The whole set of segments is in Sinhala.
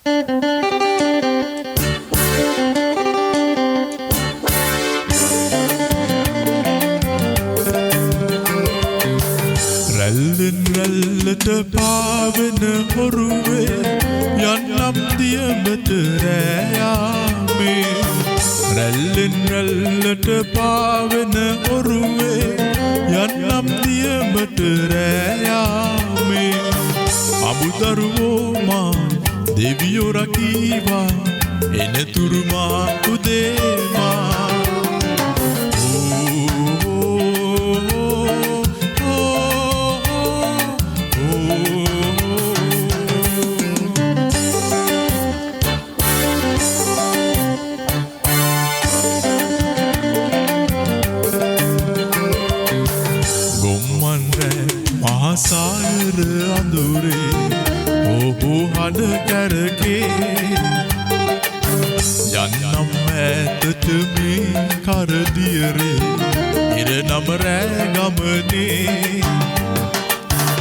රැල්ලෙන් රැල්ලට පාවෙන හොරුවේ යන්නම් දියඹට රෑයාමේ රැල්ලෙන් රැල්ලට පාවෙන හොරුවේ යන්නම් දියඹට රෑයාමේ අමුදරුවෝ මා දෙවියෝ රකීවා එනතුරු මා උදේමා සායර අඳුරේ ඔහු හඬ කැරකේ යන්නම් ඈතට මේ කරදියරේ ඉරනම රෑ ගමනේ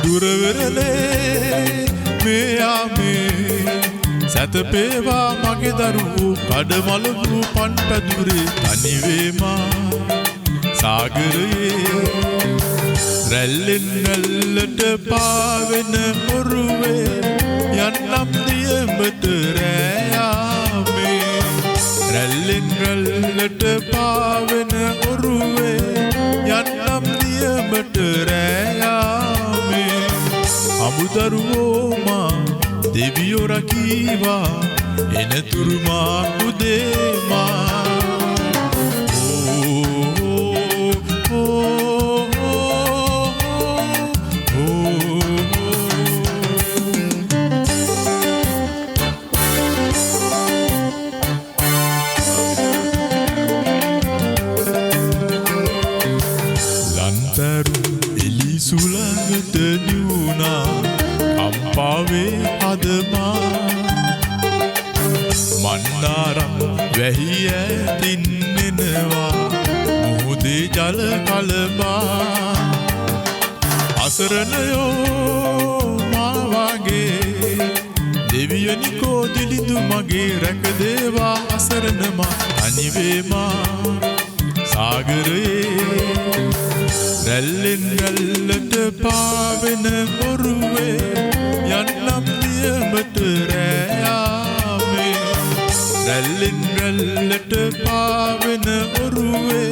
දුරවෙරළේ මේ යාමේ සැතපේවා මගේ දරුවෝ කඩමලු පන්පැදුරේ තනිවේමා සාගරයේ රැල්ලෙන් රැල්ලට පාවෙන හොරුවේ යන්නම් දියඹට රෑයාමේ රැල්ලෙන් රැල්ලට පාවෙන හොරුවේ යන්නම් දියඹට රෑයාමේ අමුදරුවෝ මා දෙවියෝ රකීවා එනතුරු මා උදේමා සුළඟට නිවුණා කම්පාවේ හදමා මන්දාරම් වැහි ඇතින් එනවා මුහුදේ ජල කලබා අසරණයෝ මා වගේ දෙවියනිකෝ දිලිඳු මගේ රැකදේවා අසරණමා අනිවේමා සාගරයේ රැල්ලෙන් රැල්ලට පාවෙන හොරුවේ යන්නම් දියඹට රෑයාමේ රැල්ලෙන් රැල්ලට පාවෙන හොරුවේ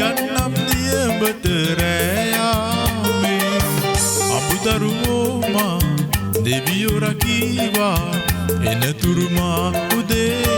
යන්නම් දියඹට රෑයාමේ අමුදරුවෝ මා දෙවියෝ රකීවා එනතුරු මා උදේ